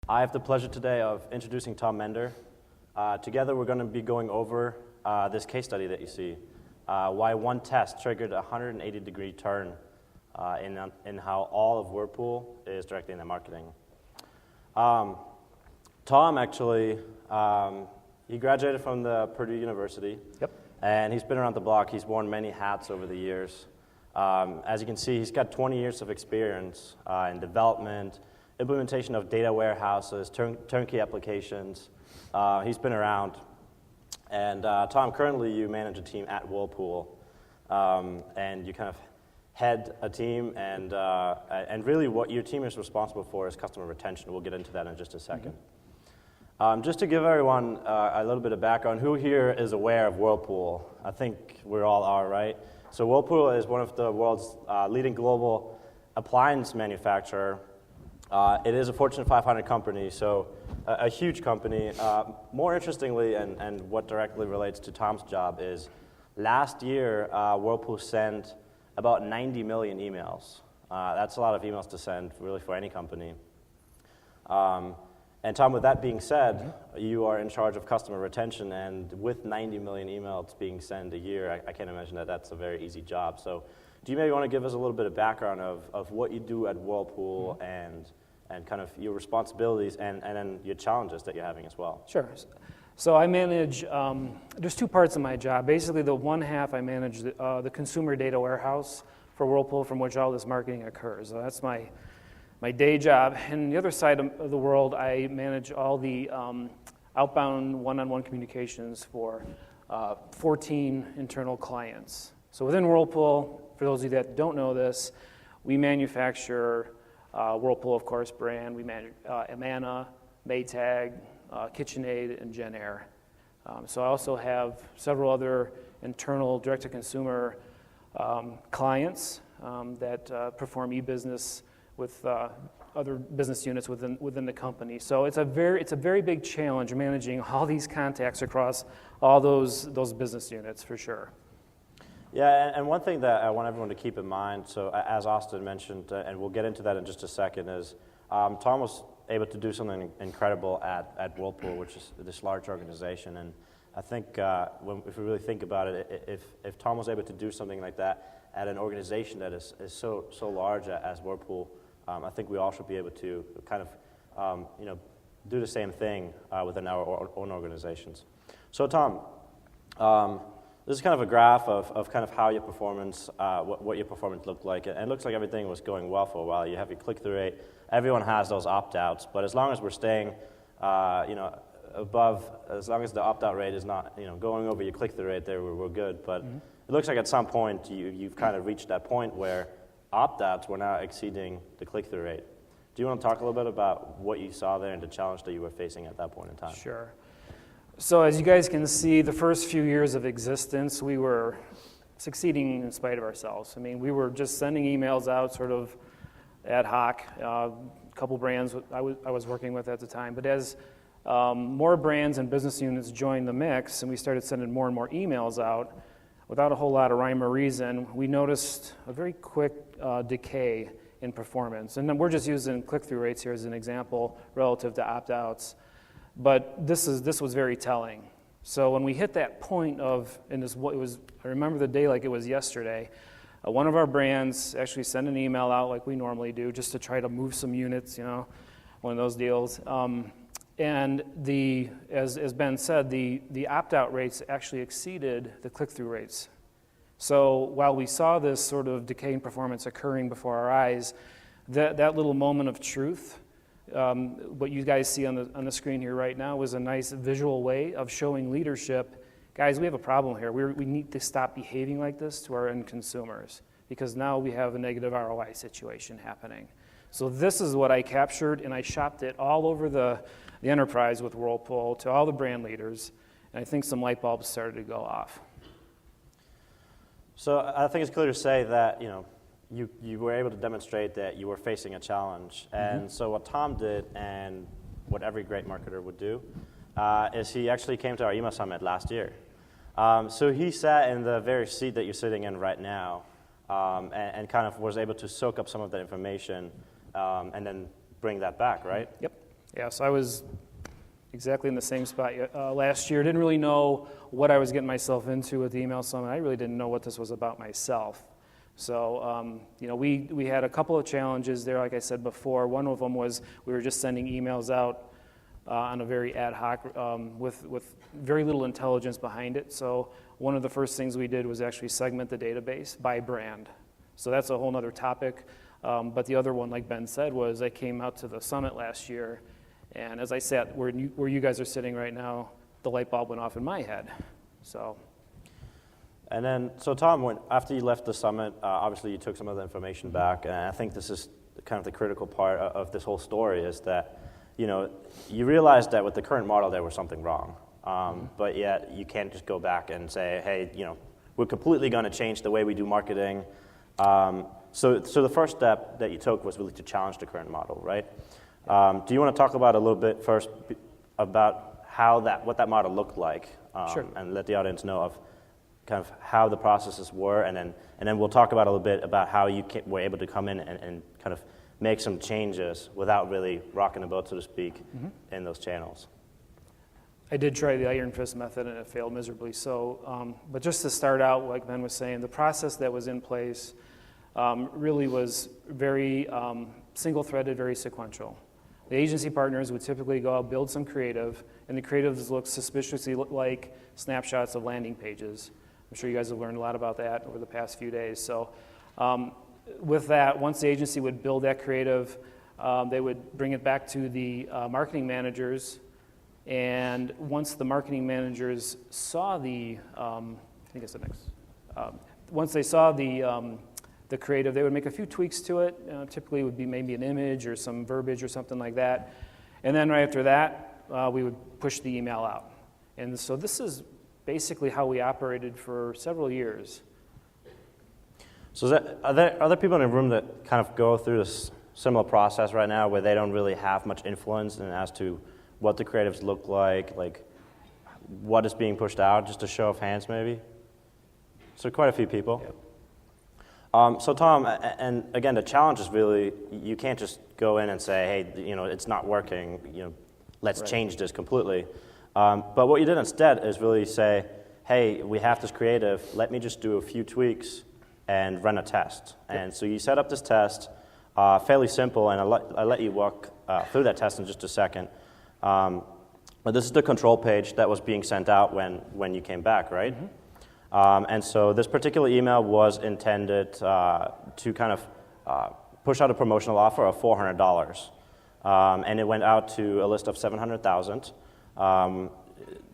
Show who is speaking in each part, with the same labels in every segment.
Speaker 1: I have the pleasure today of introducing Tom Mender. Together we're going to be going over this case study that you see, why one test triggered a 180-degree turn in how all of Whirlpool is directing their marketing. Tom actually, he graduated from the Purdue University.
Speaker 2: Yep.
Speaker 1: And he's been around the block. He's worn many hats over the years. As you can see, he's got 20 years of experience in development, implementation of data warehouses, turnkey applications. He's been around. And Tom, currently you manage a team at Whirlpool, and you kind of head a team, and really what your team is responsible for is customer retention. We'll get into that in just a second. Just to give everyone a little bit of background, who here is aware of Whirlpool? I think we all are, right? So Whirlpool is one of the world's leading global appliance manufacturer. It is a Fortune 500 company, so a huge company. More interestingly, and what directly relates to Tom's job is, last year Whirlpool sent about 90 million emails. That's a lot of emails to send, really, for any company. And Tom, with that being said, you are in charge of customer retention, and with 90 million emails being sent a year, I can't imagine that that's a very easy job. So do you maybe want to give us a little bit of background of what you do at Whirlpool and kind of your responsibilities and then your challenges that you're having as well?
Speaker 2: Sure. So I manage, there's two parts of my job. Basically, the one half I manage the consumer data warehouse for Whirlpool, from which all this marketing occurs. So that's my day job. And the other side of the world, I manage all the outbound one-on-one communications for 14 internal clients. So within Whirlpool, for those of you that don't know this, we manufacture Whirlpool, of course, brand. We manage Amana, Maytag, KitchenAid, and JennAir. So I also have several other internal direct-to-consumer clients that perform e-business with other business units within the company. So it's a very big challenge managing all these contacts across all those business units, for sure.
Speaker 1: Yeah, and one thing that I want everyone to keep in mind, so as Austin mentioned, and we'll get into that in just a second, is Tom was able to do something incredible at Whirlpool, which is this large organization. And I think if we really think about it, if Tom was able to do something like that at an organization that is so large as Whirlpool, I think we all should be able to kind of do the same thing within our own organizations. So Tom, this is kind of a graph of kind of how your performance, what your performance looked like. And it looks like everything was going well for a while. You have your click-through rate. Everyone has those opt-outs, but as long as we're staying, above, as long as the opt-out rate is not, going over your click-through rate, there we're good. But it looks like at some point you've kind of reached that point where opt-outs were now exceeding the click-through rate. Do you want to talk a little bit about what you saw there and the challenge that you were facing at that point in time?
Speaker 2: Sure. So as you guys can see, the first few years of existence, we were succeeding in spite of ourselves. I mean, we were just sending emails out sort of ad hoc, a couple brands I was working with at the time. But as more brands and business units joined the mix and we started sending more and more emails out, without a whole lot of rhyme or reason, we noticed a very quick decay in performance. And then we're just using click-through rates here as an example relative to opt-outs. But this was very telling. So when we hit that point I remember the day like it was yesterday. One of our brands actually sent an email out like we normally do, just to try to move some units, one of those deals. And as Ben said, the opt-out rates actually exceeded the click-through rates. So while we saw this sort of decaying performance occurring before our eyes, that little moment of truth, what you guys see on the screen here right now, was a nice visual way of showing leadership. Guys, we have a problem here. We need to stop behaving like this to our end consumers, because now we have a negative ROI situation happening. So this is what I captured, and I shopped it all over the enterprise with Whirlpool to all the brand leaders, and I think some light bulbs started to go off.
Speaker 1: So I think it's clear to say that you were able to demonstrate that you were facing a challenge. And so what Tom did, and what every great marketer would do, is he actually came to our email summit last year. So he sat in the very seat that you're sitting in right now, and kind of was able to soak up some of that information and then bring that back, right?
Speaker 2: Yep. Yeah, so I was exactly in the same spot last year. Didn't really know what I was getting myself into with the email summit. I really didn't know what this was about myself. So, we had a couple of challenges there, like I said before. One of them was we were just sending emails out on a very ad hoc with very little intelligence behind it. So one of the first things we did was actually segment the database by brand. So that's a whole other topic. But the other one, like Ben said, was I came out to the summit last year, and as I sat where you guys are sitting right now, the light bulb went off in my head.
Speaker 1: And then, so Tom, after you left the summit, obviously you took some of the information back, and I think this is kind of the critical part of this whole story is that, you realized that with the current model there was something wrong, but yet you can't just go back and say, hey, we're completely going to change the way we do marketing. So the first step that you took was really to challenge the current model, right? Do you want to talk about a little bit first about what that model looked like,
Speaker 2: Sure.
Speaker 1: and let the audience know of kind of how the processes were, and then we'll talk about a little bit about how you were able to come in and kind of make some changes without really rocking the boat, so to speak, in those channels.
Speaker 2: I did try the Iron Fist method, and it failed miserably. So, but just to start out, like Ben was saying, the process that was in place really was very single-threaded, very sequential. The agency partners would typically go out, build some creative, and the creatives look suspiciously like snapshots of landing pages. I'm sure you guys have learned a lot about that over the past few days. So with that, once the agency would build that creative, they would bring it back to the marketing managers, and once the marketing managers saw once they saw the creative, they would make a few tweaks to it. Typically it would be maybe an image or some verbiage or something like that. And then right after that, we would push the email out. And so this is basically how we operated for several years.
Speaker 1: So are there other people in the room that kind of go through this similar process right now where they don't really have much influence as to what the creatives look like what is being pushed out, just a show of hands maybe? So quite a few people.
Speaker 2: Yep.
Speaker 1: So Tom, and again, the challenge is really, you can't just go in and say, hey, it's not working, let's
Speaker 2: Right.
Speaker 1: change this completely. But what you did instead is really say, hey, we have this creative, let me just do a few tweaks and run a test.
Speaker 2: Yep.
Speaker 1: And so you set up this test, fairly simple, and I'll let you walk through that test in just a second. But this is the control page that was being sent out when you came back, right? Mm-hmm. And so this particular email was intended to kind of push out a promotional offer of $400. And it went out to a list of 700,000,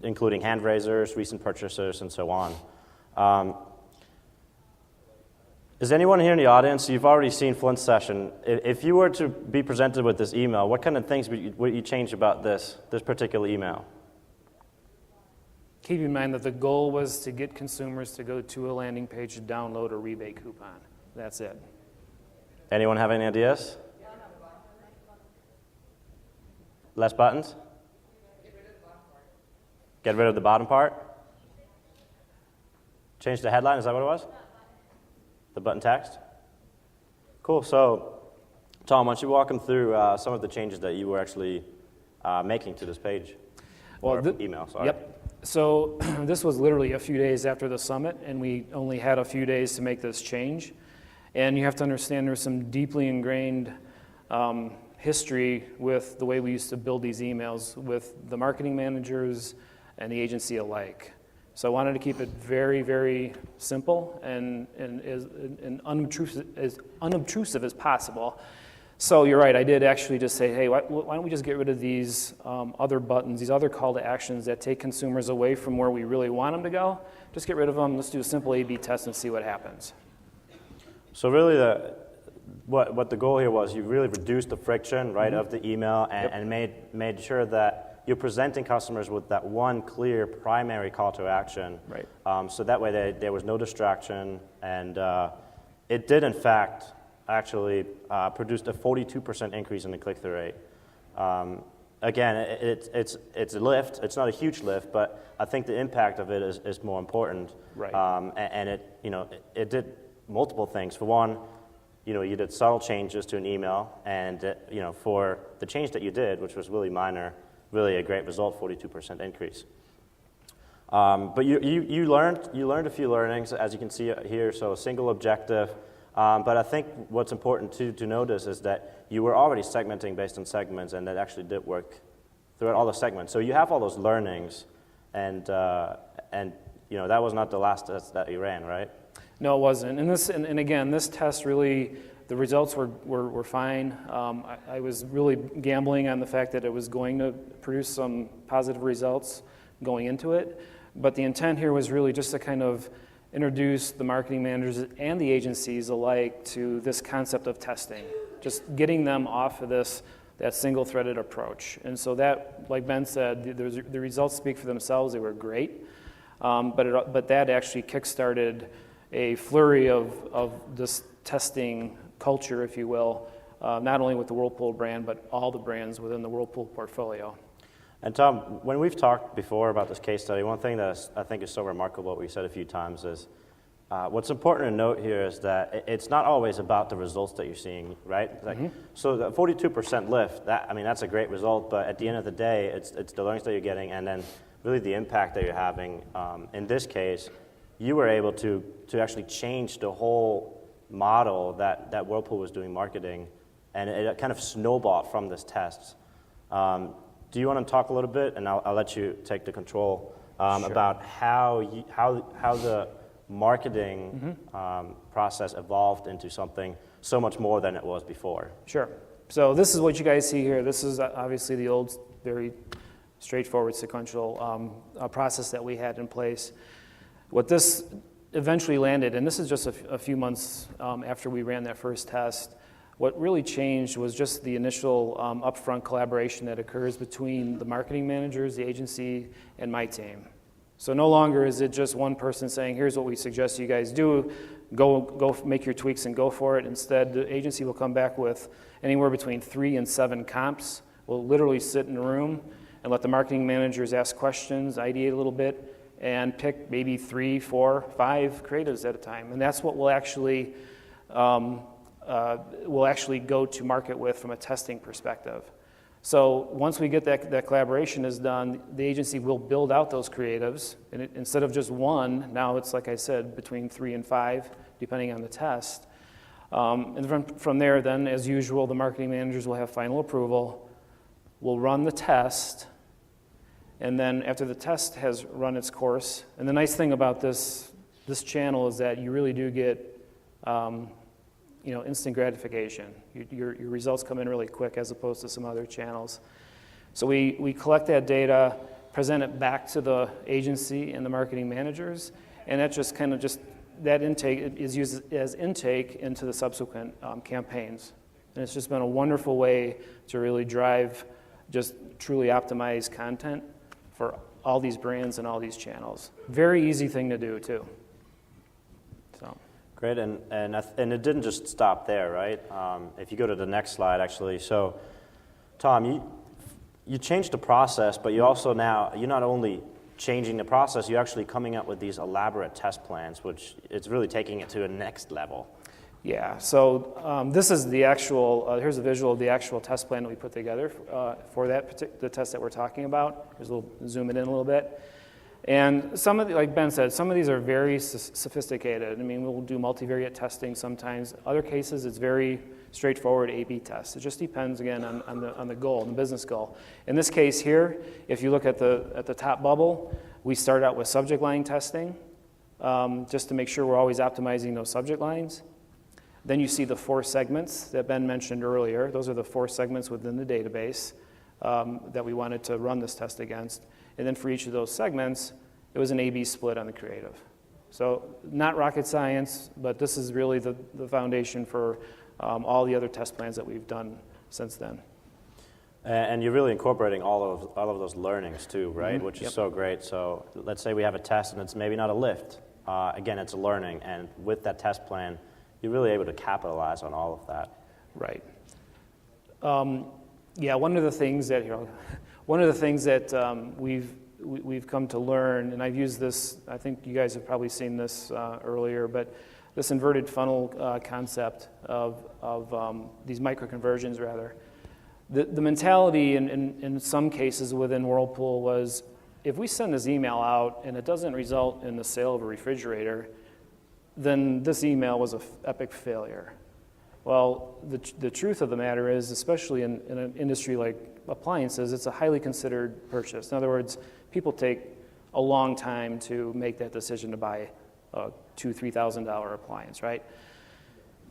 Speaker 1: including hand raisers, recent purchasers, and so on. Is anyone here in the audience, you've already seen Flint's session, if you were to be presented with this email, what kind of things would you change about this particular email?
Speaker 2: Keep in mind that the goal was to get consumers to go to a landing page to download a rebate coupon. That's it.
Speaker 1: Anyone have any ideas? Less buttons? Get rid of the bottom part? Change the headline, is that what it was? The button text? Cool, so Tom, why don't you walk them through some of the changes that you were actually making to this page? Or email, sorry.
Speaker 2: Yep. So this was literally a few days after the summit, and we only had a few days to make this change. And you have to understand there's some deeply ingrained history with the way we used to build these emails with the marketing managers and the agency alike. So I wanted to keep it very, very simple and as unobtrusive as possible. So you're right, I did actually just say, hey, why don't we just get rid of these other buttons, these other call to actions that take consumers away from where we really want them to go. Just get rid of them. Let's do a simple A/B test and see what happens.
Speaker 1: So really what the goal here was, you really reduced the friction, right, of the email and made sure that you're presenting customers with that one clear primary call to action.
Speaker 2: Right.
Speaker 1: So that way there was no distraction, and it did in fact actually produced a 42% increase in the click-through rate. Again, it's a lift. It's not a huge lift, but I think the impact of it is more important.
Speaker 2: Right.
Speaker 1: And it did multiple things. For one, you did subtle changes to an email, and for the change that you did, which was really minor, really a great result, 42% increase. But you learned a few learnings, as you can see here. So a single objective. But I think what's important to notice is that you were already segmenting based on segments, and that actually did work throughout all the segments. So you have all those learnings, and that was not the last test that you ran, right?
Speaker 2: No, it wasn't. And again, this test really, the results were fine. I was really gambling on the fact that it was going to produce some positive results going into it. But the intent here was really just to kind of introduce the marketing managers and the agencies alike to this concept of testing, just getting them off of that single-threaded approach. And so that, like Ben said, the results speak for themselves. They were great. But that actually kickstarted a flurry of this testing culture, if you will, not only with the Whirlpool brand, but all the brands within the Whirlpool portfolio.
Speaker 1: And Tom, when we've talked before about this case study, one thing that I think is so remarkable, what we said a few times, is what's important to note here is that it's not always about the results that you're seeing, right? So the 42% lift, that's a great result, but at the end of the day, it's the learnings that you're getting, and then really the impact that you're having. In this case, you were able to actually change the whole model that Whirlpool was doing marketing, and it kind of snowballed from this test. Do you want to talk a little bit, and I'll let you take the control
Speaker 2: Sure.
Speaker 1: about how the marketing process evolved into something so much more than it was before?
Speaker 2: Sure. So this is what you guys see here. This is obviously the old, very straightforward sequential process that we had in place. What this eventually landed, and this is just a few months after we ran that first test, what really changed was just the initial upfront collaboration that occurs between the marketing managers, the agency, and my team. So no longer is it just one person saying, here's what we suggest you guys do, go make your tweaks and go for it. Instead, the agency will come back with anywhere between 3 and 7 comps. We'll literally sit in a room and let the marketing managers ask questions, ideate a little bit, and pick maybe 3, 4, 5 creatives at a time. And that's what we'll actually go to market with from a testing perspective. So once we get that collaboration is done, the agency will build out those creatives. And instead of just one, now it's, like I said, between 3 and 5, depending on the test. And from there, then, as usual, the marketing managers will have final approval. We'll run the test. And then after the test has run its course, and the nice thing about this channel is that you really do get instant gratification. Your results come in really quick as opposed to some other channels. So we collect that data, present it back to the agency and the marketing managers, and that just that intake is used as intake into the subsequent campaigns. And it's just been a wonderful way to really drive just truly optimized content for all these brands and all these channels. Very easy thing to do, too. So.
Speaker 1: Great, and it didn't just stop there, right? If you go to the next slide, actually. So, Tom, you changed the process, but you're not only changing the process, you're actually coming up with these elaborate test plans, which it's really taking it to a next level.
Speaker 2: Yeah, so this is the actual, here's a visual of the actual test plan that we put together for the test that we're talking about. Here's zoom it in a little bit. And some of like Ben said, some of these are very sophisticated. I mean, we'll do multivariate testing sometimes. Other cases, it's very straightforward A/B tests. It just depends, again, on the goal, the business goal. In this case here, if you look at the top bubble, we start out with subject line testing, just to make sure we're always optimizing those subject lines. Then you see the 4 segments that Ben mentioned earlier. Those are the 4 segments within the database that we wanted to run this test against. And then for each of those segments, it was an A/B split on the creative. So not rocket science, but this is really the foundation for all the other test plans that we've done since then.
Speaker 1: And you're really incorporating all of those learnings too, right?
Speaker 2: Mm-hmm.
Speaker 1: Which is so great. So let's say we have a test and it's maybe not a lift. Again, it's a learning, and with that test plan, you're really able to capitalize on all of that.
Speaker 2: Right. One of the things that we've come to learn, and I've used this, I think you guys have probably seen this earlier, but this inverted funnel concept of these micro-conversions, rather. The mentality in some cases within Whirlpool was, if we send this email out and it doesn't result in the sale of a refrigerator, then this email was an epic failure. Well, the truth of the matter is, especially in an industry like appliances, it's a highly considered purchase. In other words, people take a long time to make that decision to buy a $2,000, $3,000 appliance, right?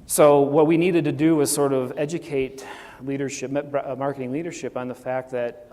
Speaker 2: So what we needed to do was sort of educate leadership, marketing leadership, on the fact that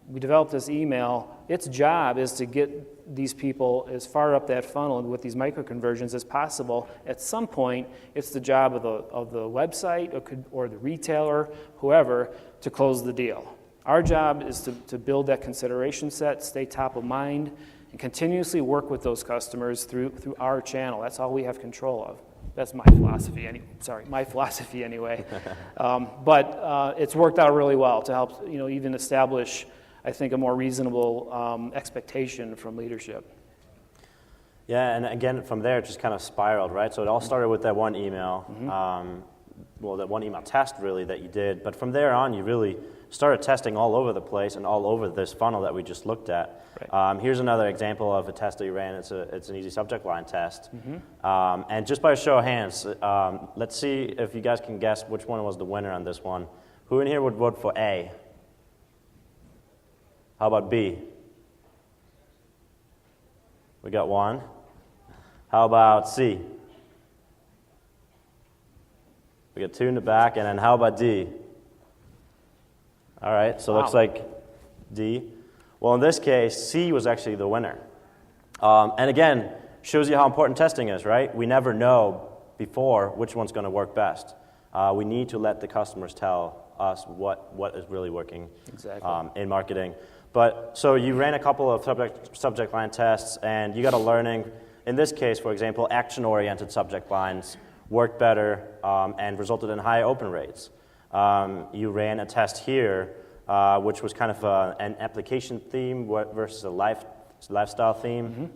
Speaker 2: we developed this email. Its job is to get these people as far up that funnel with these micro-conversions as possible. At some point, it's the job of the website or the retailer, whoever, to close the deal. Our job is to build that consideration set, stay top of mind, and continuously work with those customers through our channel. That's all we have control of. That's my philosophy. My philosophy anyway. But it's worked out really well to help even establish, I think, a more reasonable expectation from leadership.
Speaker 1: Yeah, and again, from there, it just kind of spiraled, right? So it all started with that one email, that one email test, really, that you did. But from there on, you really started testing all over the place and all over this funnel that we just looked at. Right. Here's another example of a test that you ran. It's an easy subject line test. And just by a show of hands, let's see if you guys can guess which one was the winner on this one. Who in here would vote for A? How about B? We got one. How about C? We got two in the back, and then how about D? All right, so looks like D. Well, in this case, C was actually the winner. And again, shows you how important testing is, right? We never know before which one's going to work best. We need to let the customers tell us what is really working in marketing. But so you ran a couple of subject line tests, and you got a learning. In this case, for example, action-oriented subject lines worked better and resulted in high open rates. You ran a test here, which was kind of an application theme versus a lifestyle theme,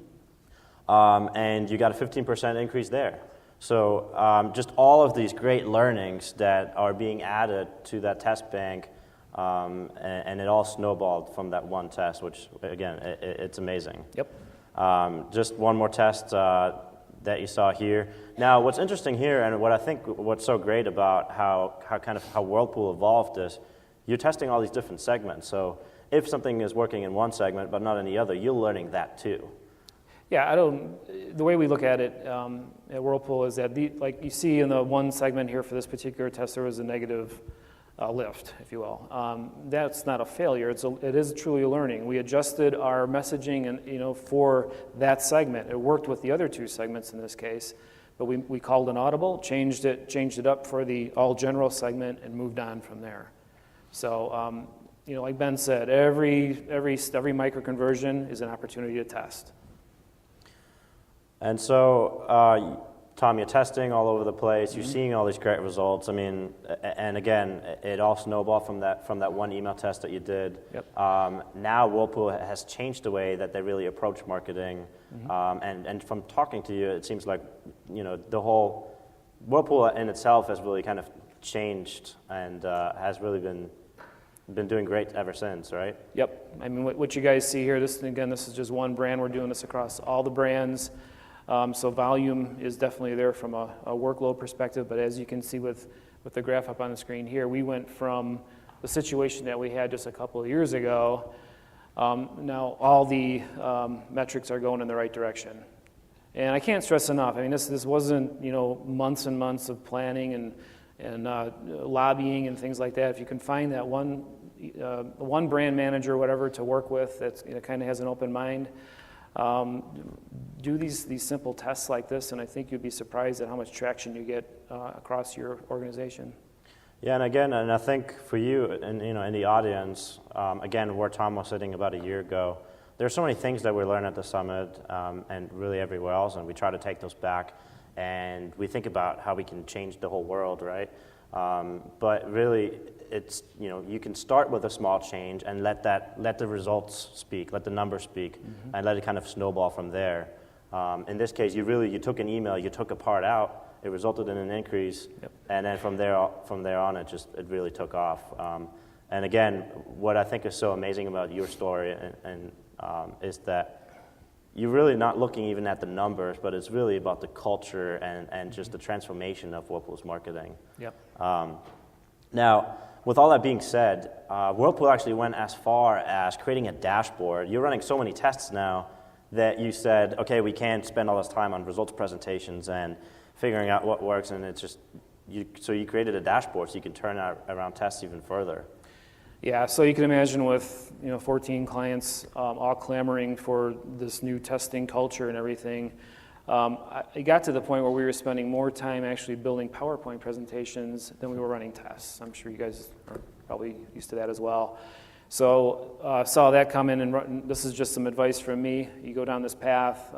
Speaker 1: and you got a 15% increase there. So just all of these great learnings that are being added to that test bank, and it all snowballed from that one test, which, again, it's amazing.
Speaker 2: Yep.
Speaker 1: Just one more test that you saw here. Now, what's interesting here, and what's so great about how Whirlpool evolved is, you're testing all these different segments. So if something is working in one segment but not in the other, you're learning that too.
Speaker 2: Yeah, the way we look at it at Whirlpool is that, like you see in the one segment here for this particular test, there was a negative lift, if you will. That's not a failure. It is truly a learning. We adjusted our messaging and for that segment. It worked with the other two segments in this case, but we called an audible, changed it up for the all general segment, and moved on from there. So like Ben said, every micro conversion is an opportunity to test.
Speaker 1: And so, Tom, you're testing all over the place. You're seeing all these great results. I mean, and again, it all snowballed from that one email test that you did.
Speaker 2: Yep.
Speaker 1: Now Whirlpool has changed the way that they really approach marketing. And from talking to you, it seems like the whole Whirlpool in itself has really kind of changed and has really been doing great ever since, right?
Speaker 2: Yep. I mean, what you guys see here, this is just one brand. We're doing this across all the brands. So volume is definitely there from a workload perspective, but as you can see with the graph up on the screen here, we went from the situation that we had just a couple of years ago. Now all the metrics are going in the right direction. And I can't stress enough, I mean, this wasn't months and months of planning and lobbying and things like that. If you can find that one brand manager or whatever to work with that kind of has an open mind, do these simple tests like this, and I think you'd be surprised at how much traction you get across your organization.
Speaker 1: Yeah, and again, I think for you, and in the audience, again, where Tom was sitting about a year ago, there's so many things that we learn at the summit, and really everywhere else, and we try to take those back, and we think about how we can change the whole world, right? But really, it's you can start with a small change and let the results speak, let the numbers speak, and let it kind of snowball from there. In this case, you took an email, you took a part out, it resulted in an increase, and then from there on, it really took off. And again, what I think is so amazing about your story is that you're really not looking even at the numbers, but it's really about the culture and just the transformation of Whirlpool's marketing.
Speaker 2: Yep.
Speaker 1: Now, with all that being said, Whirlpool actually went as far as creating a dashboard. You're running so many tests now that you said, okay, we can't spend all this time on results presentations and figuring out what works, and it's just, so you created a dashboard so you can turn around tests even further.
Speaker 2: Yeah, so you can imagine with 14 clients all clamoring for this new testing culture and everything, it got to the point where we were spending more time actually building PowerPoint presentations than we were running tests. I'm sure you guys are probably used to that as well. So saw that come in, and this is just some advice from me. You go down this path.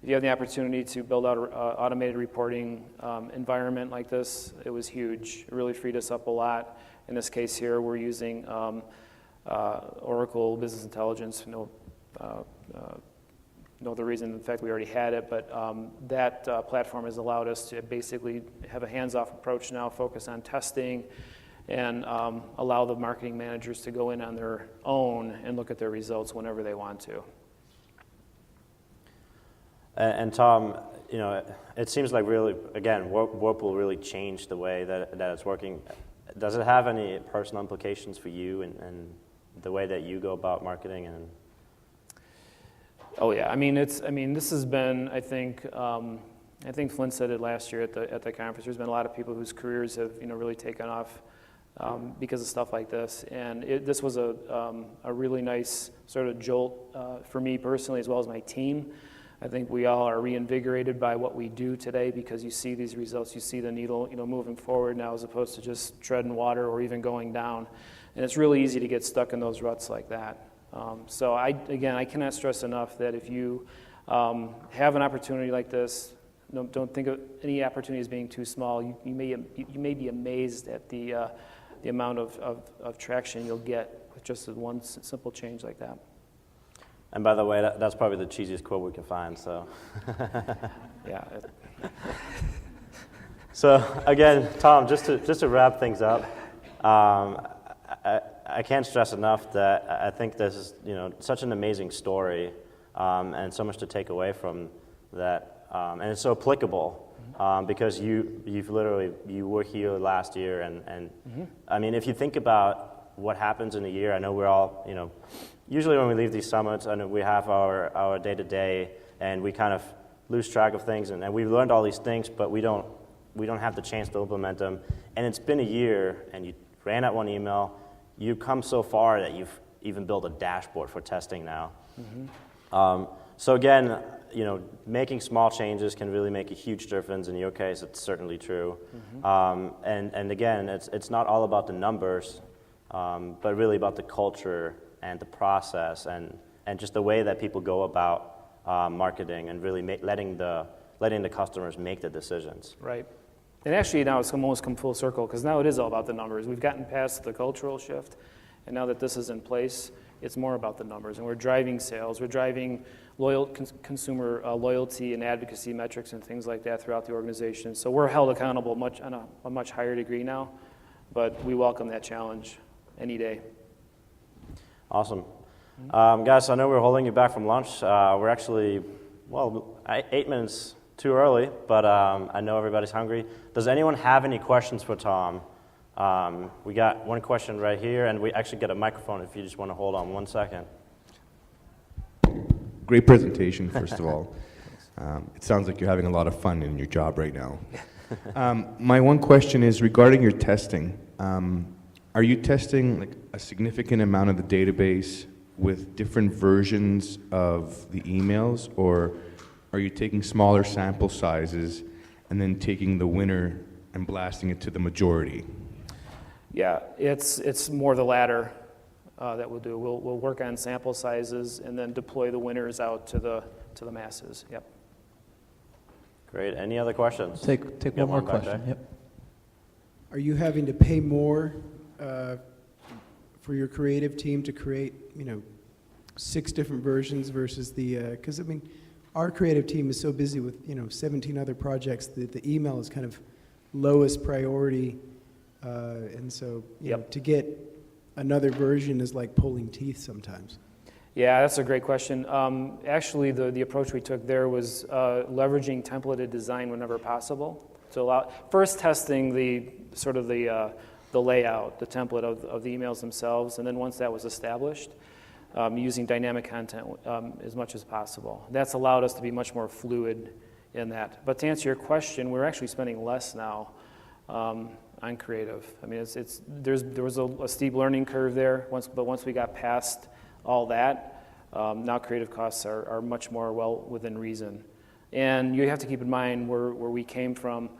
Speaker 2: If you have the opportunity to build out an automated reporting environment like this, it was huge. It really freed us up a lot. In this case here, we're using Oracle Business Intelligence. No other reason, in fact, we already had it, but that platform has allowed us to basically have a hands-off approach now, focus on testing, and allow the marketing managers to go in on their own and look at their results whenever they want to.
Speaker 1: And Tom, it seems like really, again, Whirlpool really changed the way that it's working. Does it have any personal implications for you and the way that you go about marketing? And
Speaker 2: oh yeah, this has been, I think Flint said it last year at the conference. There's been a lot of people whose careers have really taken off because of stuff like this, and this was a really nice sort of jolt for me personally as well as my team. I think we all are reinvigorated by what we do today because you see these results, you see the needle, moving forward now as opposed to just treading water or even going down. And it's really easy to get stuck in those ruts like that. So I cannot stress enough that if you have an opportunity like this, don't think of any opportunity as being too small. You may be amazed at the amount of traction you'll get with just one simple change like that.
Speaker 1: And by the way, that's probably the cheesiest quote we can find, so.
Speaker 2: Yeah.
Speaker 1: So again, Tom, just to wrap things up, I can't stress enough that I think this is such an amazing story, and so much to take away from that, and it's so applicable because you were here last year, and I mean, if you think about what happens in a year, I know we're all usually when we leave these summits, I know we have our day-to-day, and we kind of lose track of things, and we've learned all these things, but we don't have the chance to implement them. And it's been a year, and you ran out one email. You've come so far that you've even built a dashboard for testing now. So again, making small changes can really make a huge difference. In your case, it's certainly true. And again, it's not all about the numbers, but really about the culture and the process and just the way that people go about marketing and really letting the customers make the decisions.
Speaker 2: Right. And actually now it's almost come full circle because now it is all about the numbers. We've gotten past the cultural shift, and now that this is in place, it's more about the numbers. And we're driving sales. We're driving consumer loyalty and advocacy metrics and things like that throughout the organization. So we're held accountable on a much higher degree now, but we welcome that challenge any day.
Speaker 1: Awesome. Guys, I know we're holding you back from lunch. We're actually, 8 minutes too early, but I know everybody's hungry. Does anyone have any questions for Tom? We got one question right here, and we actually get a microphone if you just want to hold on 1 second.
Speaker 3: Great presentation, first of all. It sounds like you're having a lot of fun in your job right now. My one question is regarding your testing. Are you testing like a significant amount of the database with different versions of the emails, or are you taking smaller sample sizes and then taking the winner and blasting it to the majority?
Speaker 2: Yeah, it's more the latter that we'll do. We'll work on sample sizes and then deploy the winners out to the masses. Yep.
Speaker 1: Great. Any other questions?
Speaker 4: Take one more question. Yep.
Speaker 5: Are you having to pay more for your creative team to create, 6 different versions versus because our creative team is so busy with 17 other projects that the email is kind of lowest priority, and so to get another version is like pulling teeth sometimes.
Speaker 2: Yeah, that's a great question. Actually, the approach we took there was leveraging templated design whenever possible. So first testing the layout, the template of the emails themselves, and then once that was established, using dynamic content as much as possible. That's allowed us to be much more fluid in that. But to answer your question, we're actually spending less now on creative. I mean, there was a steep learning curve there, but once we got past all that, now creative costs are much more well within reason. And you have to keep in mind where we came from.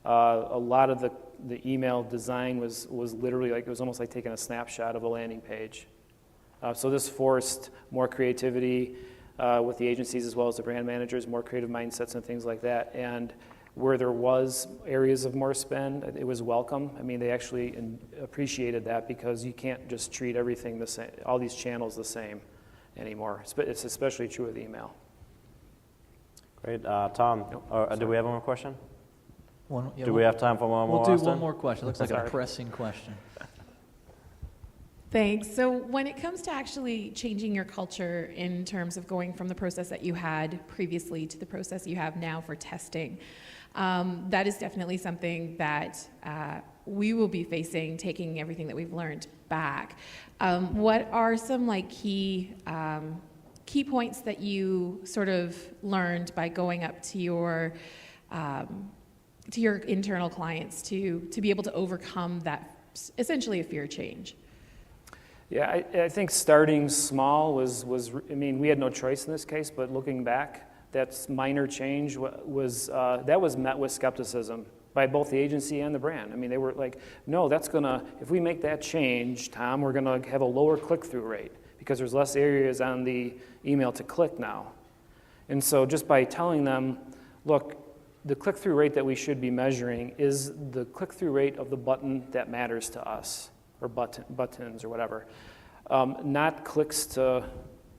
Speaker 2: A lot of the email design was literally like, it was almost like taking a snapshot of a landing page. So this forced more creativity with the agencies as well as the brand managers, more creative mindsets and things like that. And where there was areas of more spend, it was welcome. I mean, they actually appreciated that because you can't just treat everything the same, all these channels the same anymore. It's especially true with email.
Speaker 1: Great. Tom, do we have one more question? Do we have time for one more?
Speaker 4: We'll do
Speaker 1: Austin?
Speaker 4: one more question. Looks like a pressing question.
Speaker 6: Thanks. So when it comes to actually changing your culture in terms of going from the process that you had previously to the process you have now for testing, that is definitely something that we will be facing, taking everything that we've learned back. What are some key points that you sort of learned by going up to your internal clients to be able to overcome that, essentially a fear change?
Speaker 2: Yeah, I think starting small was I mean, we had no choice in this case, but looking back, that minor change was met with skepticism by both the agency and the brand. I mean, they were like, no, if we make that change, Tom, we're gonna have a lower click-through rate because there's less areas on the email to click now. And so just by telling them, look, the click-through rate that we should be measuring is the click-through rate of the button that matters to us, or buttons or whatever, not clicks to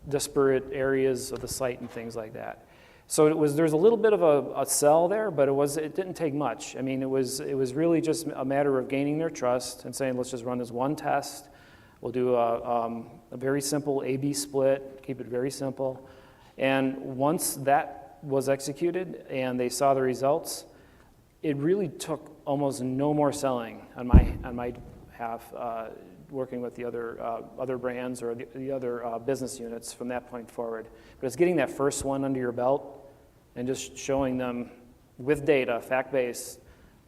Speaker 2: disparate areas of the site and things like that. So there's a little bit of a sell there, but it didn't take much. I mean, it was really just a matter of gaining their trust and saying, let's just run this one test. We'll do a very simple A/B split, keep it very simple. And once that was executed and they saw the results, it really took almost no more selling on my behalf, working with the other brands or the other business units from that point forward. But it's getting that first one under your belt and just showing them with data, fact-based,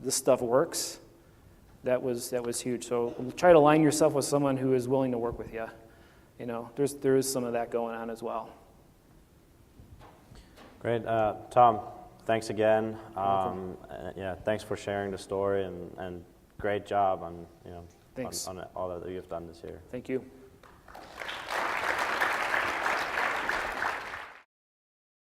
Speaker 2: this stuff works. That was huge. So try to align yourself with someone who is willing to work with you. You know, there is some of that going on as well.
Speaker 1: Great. Tom, thanks again. Thanks for sharing the story and great job on
Speaker 2: Thanks.
Speaker 1: on all that you've done this year.
Speaker 2: Thank you.